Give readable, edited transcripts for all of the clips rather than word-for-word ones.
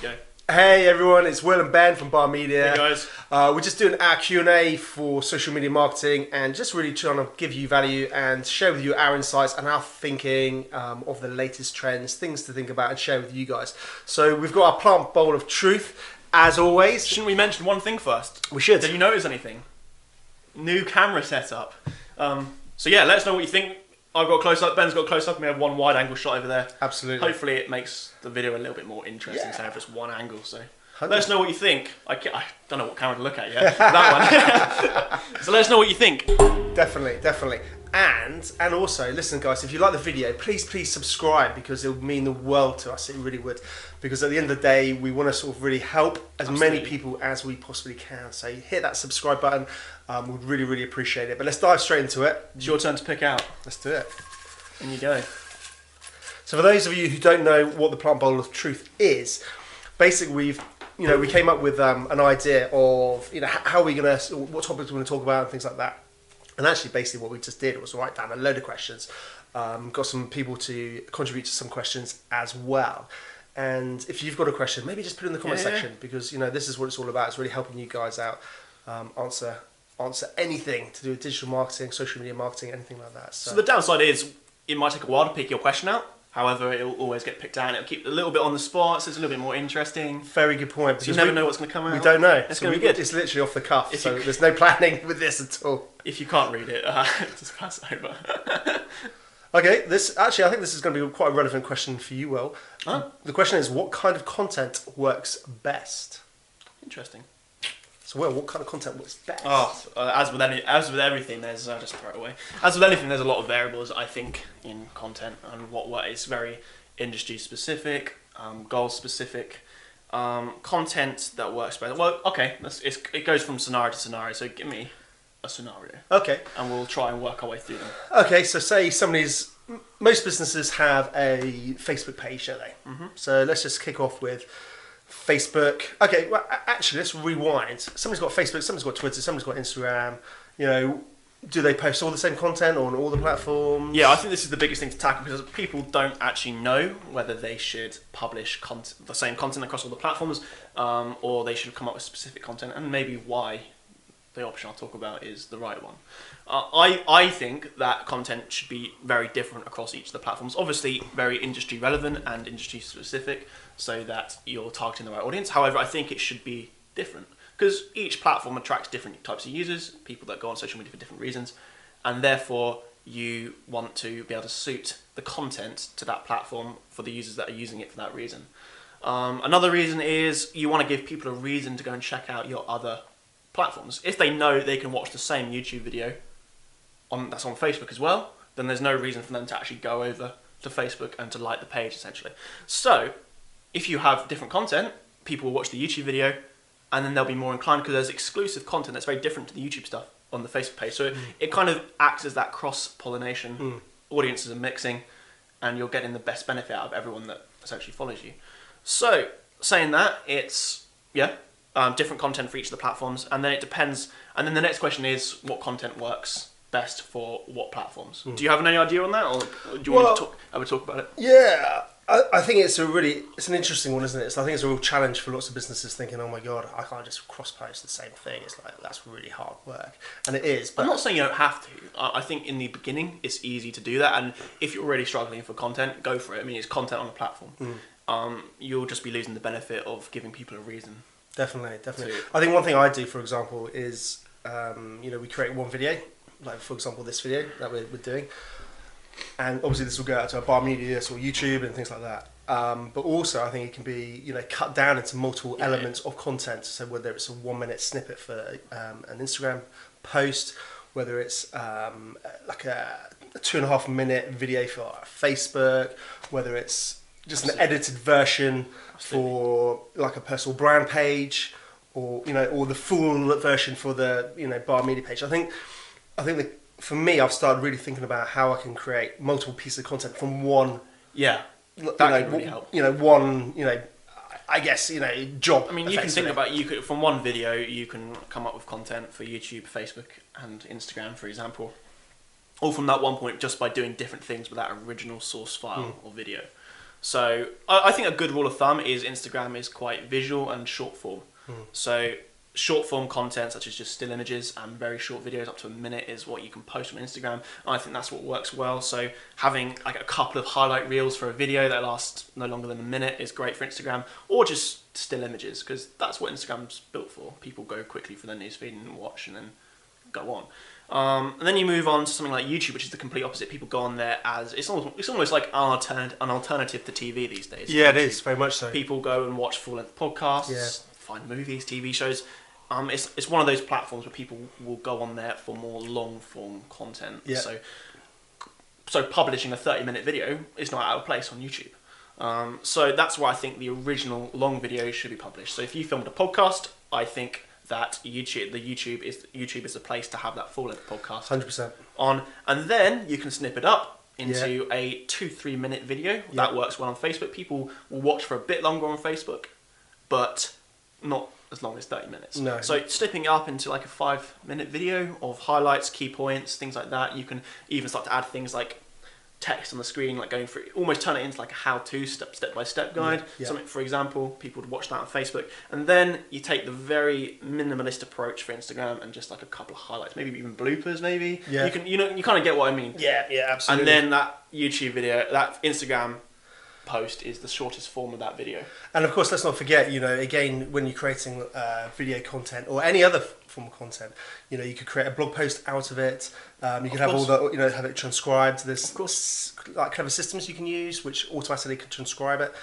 go. Hey everyone, it's Will and Ben from Bar Media. Hey guys. We're just doing our Q&A for social media marketing and just really trying to give you value and share with you our insights and our thinking of the latest trends, things to think about and share with you guys. So we've got our plant bowl of truth, as always. Shouldn't we mention one thing first? We should. Did you notice anything? New camera setup. So yeah, let us know what you think. I've got close up, Ben's got close up, and we have one wide angle shot over there. Absolutely. Hopefully it makes the video a little bit more interesting instead of just one angle. So 100%. let us know what you think. I don't know what camera to look at yet. That one. So let us know what you think. Definitely. And also, listen guys, if you like the video, please subscribe, because it would mean the world to us. It really would. Because at the end of the day, we want to sort of really help as many people as we possibly can. So hit that subscribe button. We'd really appreciate it. But let's dive straight into it. It's your turn to pick out. Let's do it. In you go. So for those of you who don't know what the plant bowl of truth is, basically we came up with an idea of how we're gonna, what topics we're gonna talk about and things like that. And actually, basically, what we just did was write down a load of questions. Got some people to contribute to some questions as well. And if you've got a question, maybe just put it in the comment section, because this is what it's all about. It's really helping you guys out, answer anything to do with digital marketing, social media marketing, anything like that. So the downside is it might take a while to pick your question out. However, it will always get picked out, and it'll keep it a little bit on the spot, so it's a little bit more interesting. Very good point. Because you never know what's going to come out. We don't know. It's going to be good. It's literally off the cuff, so there's no planning with this at all. If you can't read it, just pass it over. Okay, I think this is going to be quite a relevant question for you, Will. Huh? The question is, what kind of content works best? Interesting. So, Will, what kind of content works best? As with everything, there's just throw it away. As with anything, there's a lot of variables, I think, in content, and what is very industry specific, goal specific, content that works best. Well, okay, it goes from scenario to scenario. So give me a scenario. Okay. And we'll try and work our way through them. Okay, so say most businesses have a Facebook page, don't they? Mm-hmm. So let's just kick off with Facebook. Okay, well, actually, let's rewind. Somebody's got Facebook, somebody's got Twitter, somebody's got Instagram. Do they post all the same content on all the platforms? Yeah, I think this is the biggest thing to tackle, because people don't actually know whether they should publish the same content across all the platforms, or they should come up with specific content, and maybe why the option I'll talk about is the right one. I think that content should be very different across each of the platforms. Obviously, very industry relevant and industry specific, so that you're targeting the right audience. However, I think it should be different, because each platform attracts different types of users, people that go on social media for different reasons, and therefore you want to be able to suit the content to that platform for the users that are using it for that reason. Another reason is you want to give people a reason to go and check out your other platforms. If they know they can watch the same YouTube video that's on Facebook as well, then there's no reason for them to actually go over to Facebook and to like the page, essentially. So if you have different content, people will watch the YouTube video, and then they'll be more inclined, because there's exclusive content that's very different to the YouTube stuff on the Facebook page. So it kind of acts as that cross-pollination. Audiences are mixing, and you're getting the best benefit out of everyone that essentially follows you. So saying that, it's different content for each of the platforms, and then it depends. And then the next question is, what content works best for what platforms? Do you have any idea on that, or do you want to have a talk about it? Yeah, I think it's an interesting one, isn't it? So I think it's a real challenge for lots of businesses, thinking, oh my god, I can't just cross-post the same thing. It's like, that's really hard work, and it is. But I'm not saying you don't have to. I think in the beginning it's easy to do that, and if you're already struggling for content, go for it. I mean, it's content on a platform. You'll just be losing the benefit of giving people a reason. Definitely. I think one thing I do, for example, is we create one video, like for example this video that we're doing, and obviously this will go out to our Bar Media or YouTube and things like that. But also I think it can be cut down into multiple elements of content. So whether it's a 1 minute snippet for an Instagram post, whether it's like a 2.5 minute video for Facebook, whether it's just an edited version for like a personal brand page, or or the full version for the Bar Media page. I think that for me, I've started really thinking about how I can create multiple pieces of content from one. Yeah, that could really help. One I guess job. I mean, you can think about from one video you can come up with content for YouTube, Facebook, and Instagram, for example, all from that one point, just by doing different things with that original source file or video. So I think a good rule of thumb is Instagram is quite visual and short form. So short form content such as just still images and very short videos up to a minute is what you can post on Instagram. I think that's what works well. So having like a couple of highlight reels for a video that lasts no longer than a minute is great for Instagram, or just still images, because that's what Instagram's built for. People go quickly for their newsfeed and watch and then go on. And then you move on to something like YouTube, which is the complete opposite. People go on there as it's almost like an alternative to TV these days. Yeah, YouTube. it is very much so. People go and watch full-length podcasts, find movies, TV shows. It's one of those platforms where people will go on there for more long-form content. Yeah. So publishing a 30-minute video is not out of place on YouTube. So that's why I think the original long video should be published. So if you filmed a podcast, I think that YouTube is the place to have that full-length podcast 100% on, and then you can snip it up into a 2-3 minute video. That works well on Facebook. People will watch for a bit longer on Facebook, but not as long as 30 minutes. No. So snipping it up into like a 5-minute video of highlights, key points, things like that. You can even start to add things like text on the screen, like going through, almost turn it into like a how-to step-by-step guide. Something, for example, people would watch that on Facebook, and then you take the very minimalist approach for Instagram and just like a couple of highlights, maybe even bloopers. Maybe you can, you kind of get what I mean. Yeah, absolutely. And then that YouTube video, that Instagram post is the shortest form of that video. And of course, let's not forget, again, when you're creating video content or any other form of content, you could create a blog post out of it. You can have all the, have it transcribed. There's like clever systems you can use which automatically can transcribe it.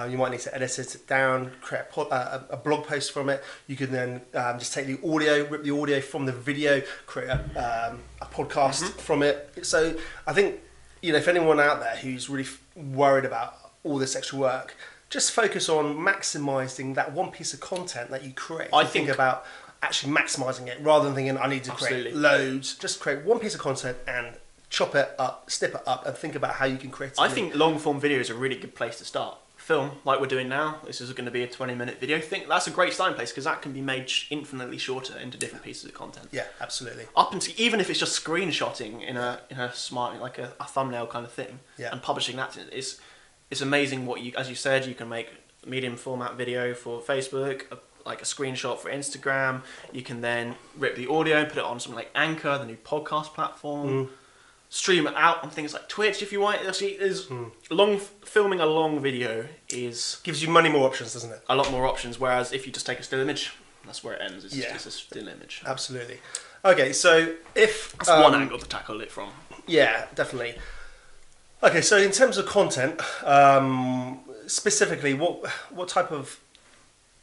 You might need to edit it down, create a blog post from it. You can then just take the audio, rip the audio from the video, create a podcast from it. So I think, if anyone out there who's really worried about all this extra work, just focus on maximising that one piece of content that you create. I think about actually maximising it rather than thinking I need to create loads. Just create one piece of content and chop it up, snip it up, and think about how you can create it. I think long form video is a really good place to start. Film like we're doing now. This is going to be a 20-minute video. I think that's a great starting place because that can be made infinitely shorter into different pieces of content. Yeah, absolutely. Up until even if it's just screenshotting in a smart, like a thumbnail kind of thing, and publishing that, it's amazing what you, as you said, you can make medium format video for Facebook, like a screenshot for Instagram. You can then rip the audio and put it on something like Anchor, the new podcast platform. Stream it out on things like Twitch if you want. Actually, filming a long video gives you many more options, doesn't it? A lot more options. Whereas if you just take a still image, that's where it ends. It's just a still image. Absolutely. Okay, so that's one angle to tackle it from. Yeah, definitely. Okay, so in terms of content, specifically, what type of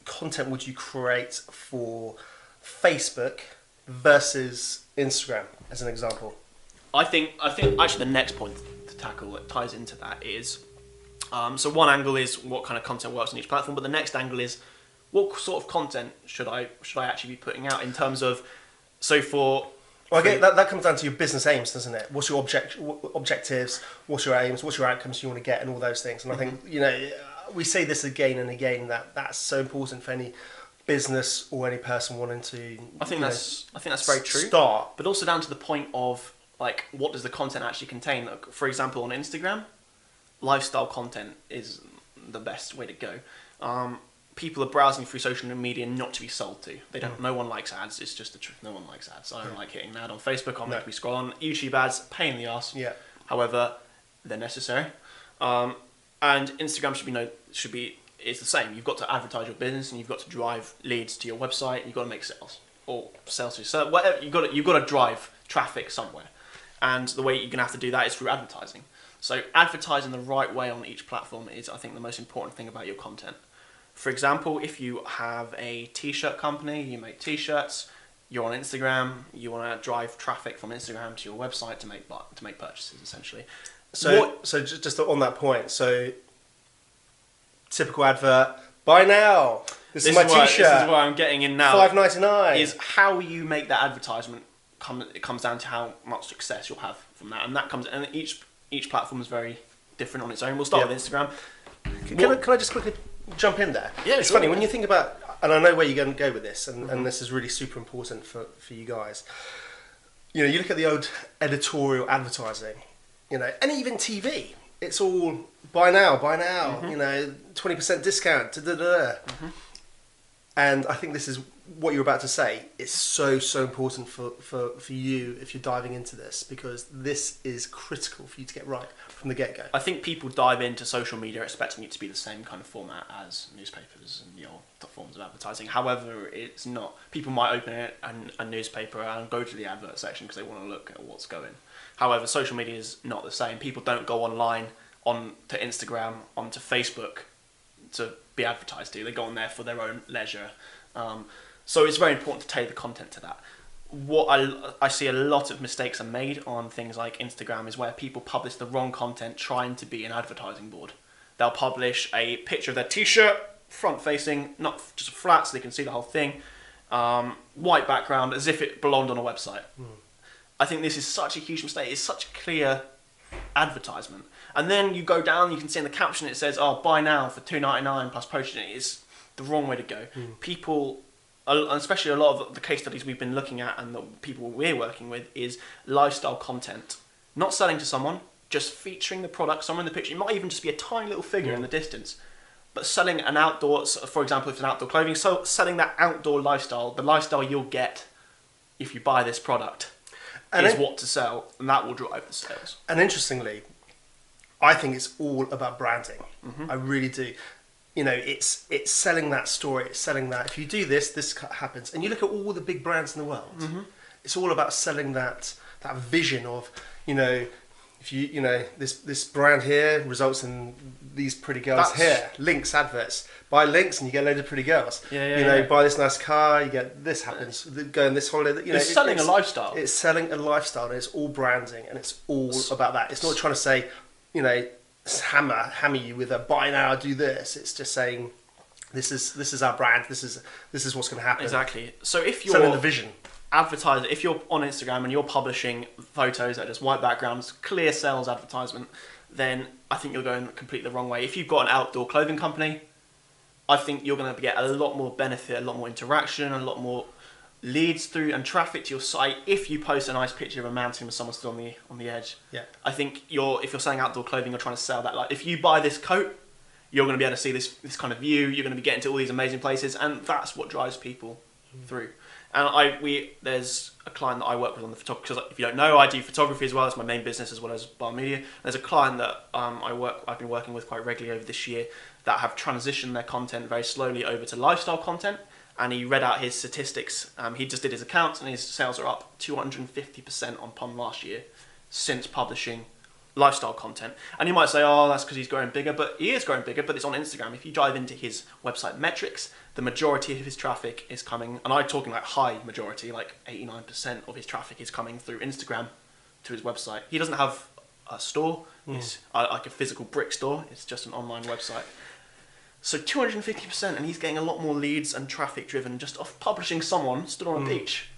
content would you create for Facebook versus Instagram, as an example? I think actually the next point to tackle that ties into that is, so one angle is what kind of content works on each platform, but the next angle is what sort of content should I actually be putting out in terms of, so for... Well, again, that comes down to your business aims, doesn't it? What's your objectives, what's your aims, what's your outcomes you want to get, and all those things. And I think, we say this again and again, that's so important for any business or any person wanting to... I think that's very true. Start. But also down to the point of, like, what does the content actually contain? Like, for example, on Instagram, lifestyle content is the best way to go. People are browsing through social media not to be sold to. They don't. No one likes ads. It's just the truth. No one likes ads. I don't like hitting an ad on Facebook. I'm making me scroll on YouTube ads. Pain in the ass. Yeah. However, they're necessary. And Instagram it's the same. You've got to advertise your business and you've got to drive leads to your website. You've got to make sales or sales to so whatever. You've got to drive traffic somewhere. And the way you're going to have to do that is through advertising. So advertising the right way on each platform is, I think, the most important thing about your content. For example, if you have a t-shirt company, you make t-shirts, you're on Instagram, you want to drive traffic from Instagram to your website to make purchases, essentially. So just on that point, so typical advert, buy now. This is my t-shirt. This is what I'm getting in now. $5.99. Is how you make that advertisement. It comes down to how much success you'll have from that, and each platform is very different on its own. We'll start with Instagram. Can I just quickly jump in there? Yeah, it's funny when you think about, and I know where you're going to go with this, and this is really super important for you guys. You look at the old editorial advertising, and even TV. it's all buy now, 20% discount, And I think this is what you're about to say. It's so important for you if you're diving into this, because this is critical for you to get right from the get-go. I think people dive into social media expecting it to be the same kind of format as newspapers and the old forms of advertising. However, it's not. People might open a newspaper and go to the advert section because they want to look at what's going. However, social media is not the same. People don't go online onto Instagram, onto Facebook to be advertised to. They go on there for their own leisure. So it's very important to tailor the content to that. What I see a lot of mistakes are made on things like Instagram is where people publish the wrong content trying to be an advertising board. They'll publish a picture of their t-shirt, front facing, not just flat so they can see the whole thing, white background, as if it belonged on a website. I think this is such a huge mistake. It's such a clear advertisement. And then you go down, you can see in the caption it says, buy now for $2.99 plus postage. It's the wrong way to go. People, especially a lot of the case studies we've been looking at and the people we're working with, is lifestyle content. Not selling to someone, just featuring the product, somewhere in the picture. It might even just be a tiny little figure in the distance. But selling an outdoor, for example, if it's an outdoor clothing, so selling that outdoor lifestyle, the lifestyle you'll get if you buy this product, is what to sell, and that will drive the sales. And interestingly, I think it's all about branding. I really do. It's selling that story. It's selling that if you do this, this happens. And you look at all the big brands in the world. It's all about selling that vision of, if this brand here results in these pretty girls here. Links adverts. Buy links and you get loads of pretty girls. Buy this nice car, you get this happens. Go on this holiday. It's selling a lifestyle. It's selling a lifestyle, and it's all branding, and it's all about that. It's not trying to say, hammer you with a buy now, do this. It's just saying, this is our brand. This is what's going to happen. Exactly. So if you're selling the vision. Advertiser, if you're on Instagram and you're publishing photos that are just white backgrounds, clear sales advertisement, then I think you're going completely the wrong way. If you've got an outdoor clothing company, I think you're going to get a lot more benefit, a lot more interaction, a lot more leads through and traffic to your site if you post a nice picture of a mountain with someone stood on the edge. I think if you're selling outdoor clothing, you're trying to sell that. Like if you buy this coat, you're going to be able to see this kind of view. You're going to be getting to all these amazing places, and that's what drives people through. And there's a client that I work with on the photography, because if you don't know, I do photography as well. It's my main business as well as bar media. There's a client that I've been working with quite regularly over this year that have transitioned their content very slowly over to lifestyle content. And he read out his statistics. He just did his accounts, and his sales are up 250% on last year since publishing lifestyle content. And you might say, that's because he's growing bigger, but he is growing bigger, but it's on Instagram. If you dive into his website metrics, the majority of his traffic is coming, and I'm talking like high majority, like 89% of his traffic is coming through Instagram to his website. He doesn't have a store, it's like a physical brick store, it's just an online website. So 250%, and he's getting a lot more leads and traffic driven just off publishing someone stood on a beach.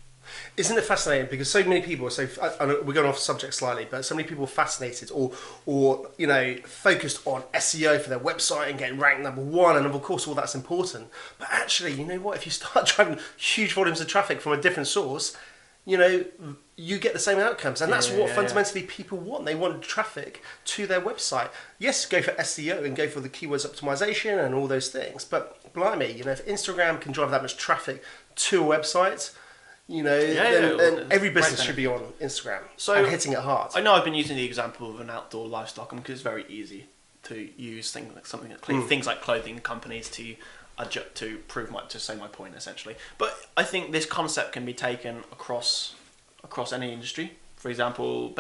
Isn't it fascinating? Because so many people, we're going off subject slightly, but so many people are fascinated or focused on SEO for their website and getting ranked number one, and of course all that's important. But actually, you know what? If you start driving huge volumes of traffic from a different source, you get the same outcomes, and that's what fundamentally people want. They want traffic to their website. Yes, go for SEO and go for the keywords optimization and all those things. But blimey, if Instagram can drive that much traffic to a website, then every business should be on Instagram and hitting it hard. I know I've been using the example of an outdoor lifestyle company because it's very easy to use things like clothing companies to say my point essentially. But I think this concept can be taken across any industry. For example,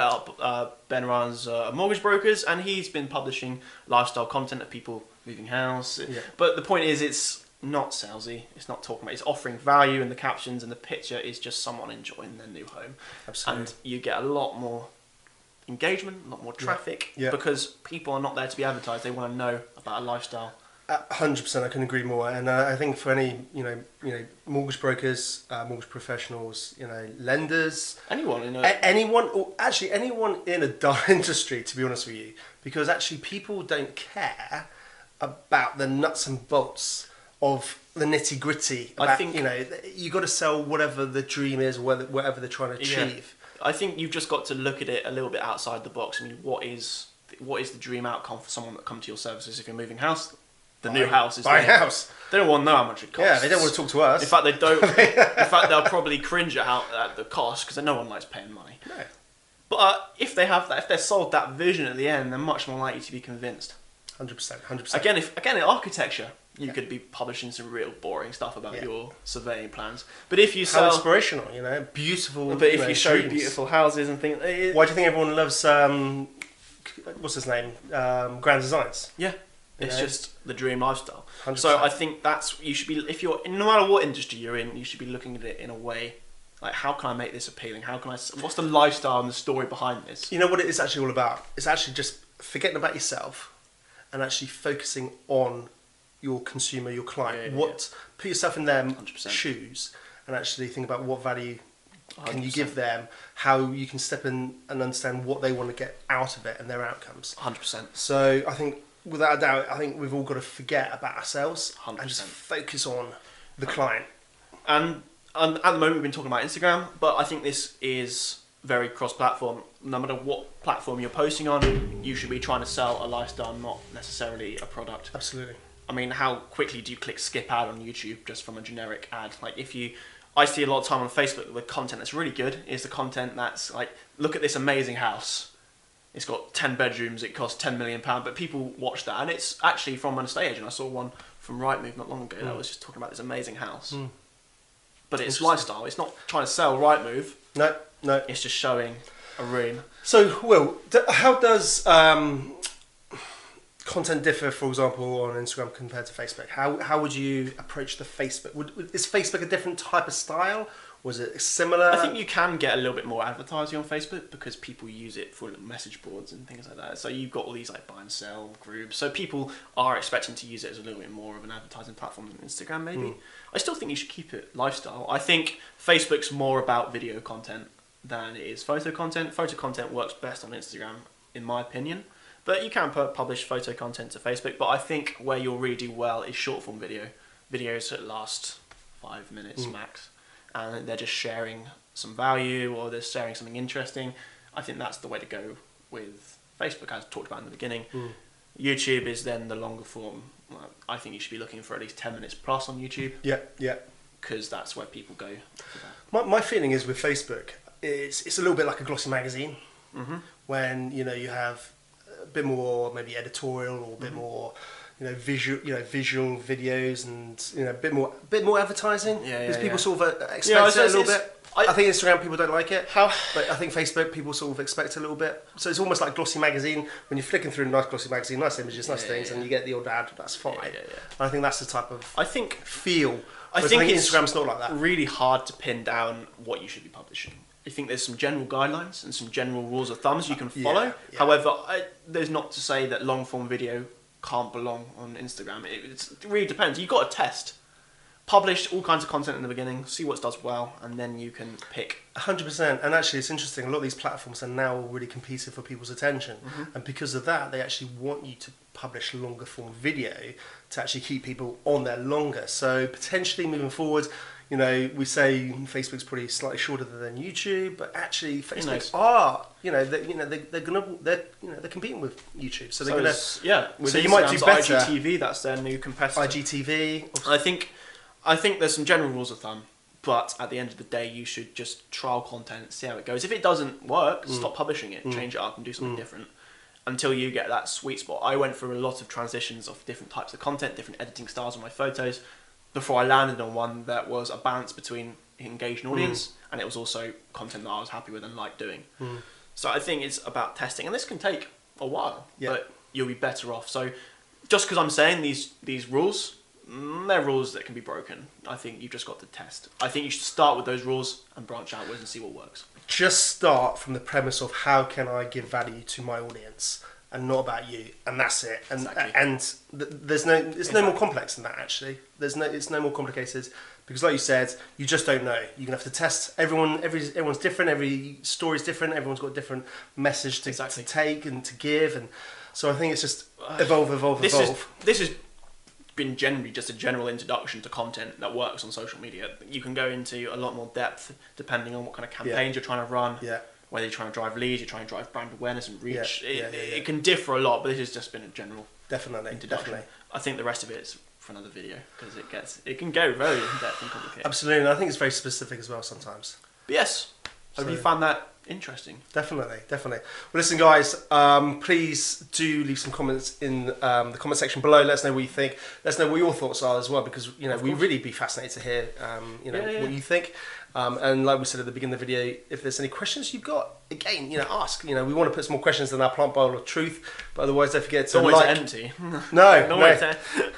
Ben runs mortgage brokers, and he's been publishing lifestyle content of people moving house. But the point is, it's not salesy, it's not talking about, it's offering value, and the captions and the picture is just someone enjoying their new home. Absolutely. And you get a lot more engagement, a lot more traffic, because people are not there to be advertised, they want to know about a lifestyle. 100%, I can agree more. And I think for any mortgage brokers, mortgage professionals, lenders, anyone in a industry, to be honest with you, because actually people don't care about the nuts and bolts of the nitty gritty. I think you got to sell whatever the dream is, whatever they're trying to achieve. I think you've just got to look at it a little bit outside the box. I mean, what is what is the dream outcome for someone that come to your services if you're moving house? The new house is buy a there. house. They don't want to know how much it costs. Yeah, they don't want to talk to us. In fact, they don't. In fact, they'll probably cringe at the cost because no one likes paying money. No. But if they have that, if they're sold that vision at the end, they're much more likely to be convinced. 100%. Again, in architecture, you could be publishing some real boring stuff about your surveying plans. But if you sell, how inspirational, beautiful. But if you show dreams. beautiful houses and things, Why do you think everyone loves what's his name? Grand Designs. Yeah. It's just the dream lifestyle. 100%. So I think you should be, if you're, no matter what industry you're in, you should be looking at it in a way, like, how can I make this appealing? What's the lifestyle and the story behind this? You know what it is actually all about? It's actually just forgetting about yourself and actually focusing on your consumer, your client. Put yourself in their 100%. shoes and actually think about what value can 100%. you give them, how you can step in and understand what they want to get out of it and their outcomes. 100%. So I think, without a doubt, I think we've all got to forget about ourselves 100%. and just focus on the client. And at the moment we've been talking about Instagram, but I think this is very cross-platform. No matter what platform you're posting on, you should be trying to sell a lifestyle, not necessarily a product. Absolutely. I mean, how quickly do you click skip ad on YouTube just from a generic ad? Like, I see a lot of time on Facebook with content that's really good is the content that's like, look at this amazing house. It's got 10 bedrooms, it costs £10 million, but people watch that, and it's actually from an estate agent. I saw one from Rightmove not long ago that was just talking about this amazing house. But it's lifestyle, it's not trying to sell Rightmove. No. It's just showing a room. So, Will, how does content differ, for example, on Instagram compared to Facebook? How would you approach the Facebook? Is Facebook a different type of style? Was it similar? I think you can get a little bit more advertising on Facebook because people use it for message boards and things like that. So you've got all these like buy and sell groups. So people are expecting to use it as a little bit more of an advertising platform than Instagram maybe. I still think you should keep it lifestyle. I think Facebook's more about video content than it is photo content. Photo content works best on Instagram, in my opinion. But you can publish photo content to Facebook. But I think where you'll really do well is short form video. Videos that last 5 minutes max. And they're just sharing some value or they're sharing something interesting. I think that's the way to go with Facebook, as talked about in the beginning. YouTube is then the longer form. I think you should be looking for at least 10 minutes plus on YouTube. Yeah. Because that's where people go for that. My feeling is with Facebook, it's a little bit like a glossy magazine. When you have a bit more maybe editorial or a bit more visual videos and a bit more advertising. Because people sort of expect it a little bit. I think Instagram people don't like it. But I think Facebook people sort of expect a little bit. So it's almost like glossy magazine. When you're flicking through a nice glossy magazine, nice images, nice things, and you get the odd ad, that's fine. I think that's the type of feel. I think Instagram's not like that. Really hard to pin down what you should be publishing. I think there's some general guidelines and some general rules of thumbs you can follow. However, there's not to say that long form video can't belong on Instagram. It really depends. You've got to test. Publish all kinds of content in the beginning, see what does well, and then you can pick. 100%. And actually, it's interesting. A lot of these platforms are now really competing for people's attention. And because of that, they actually want you to publish longer form video to actually keep people on there longer. So potentially moving forward, we say Facebook's probably slightly shorter than YouTube, but actually Facebook they're competing with YouTube, so they're so you might do better. IGTV, that's their new competitor. IGTV. I think there's some general rules of thumb, but at the end of the day, you should just trial content and see how it goes. If it doesn't work, stop publishing it, change it up, and do something different until you get that sweet spot. I went through a lot of transitions of different types of content, different editing styles on my photos, before I landed on one that was a balance between engaging audience and it was also content that I was happy with and liked doing. So I think it's about testing, and this can take a while, but you'll be better off. So just because I'm saying these rules, they're rules that can be broken. I think you've just got to test. I think you should start with those rules and branch outwards and see what works. Just start from the premise of how can I give value to my audience, and not about you, and that's it. And it's no more complex than that. Actually, it's no more complicated, because, like you said, you just don't know. You're gonna have to test. Everyone's different. Every story's different. Everyone's got a different message to take and to give, and so I think it's just evolve. This has been generally just a general introduction to content that works on social media. You can go into a lot more depth depending on what kind of campaigns you're trying to run. whether you're trying to drive leads, you're trying to drive brand awareness and reach. Yeah, It can differ a lot, but this has just been a general introduction. Definitely. I think the rest of it is for another video because it can go very in depth and complicated. Absolutely, and I think it's very specific as well sometimes. But yes, hope you found that interesting. Definitely. Well, listen, guys, please do leave some comments in the comment section below. Let us know what you think. Let us know what your thoughts are as well, because we'd really be fascinated to hear what you think. And like we said at the beginning of the video, if there's any questions you've got, again, ask. We want to put some more questions in our plant bowl of truth, but otherwise, don't forget to always empty. No.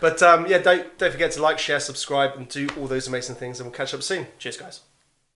But don't forget to like, share, subscribe, and do all those amazing things. And we'll catch up soon. Cheers, guys.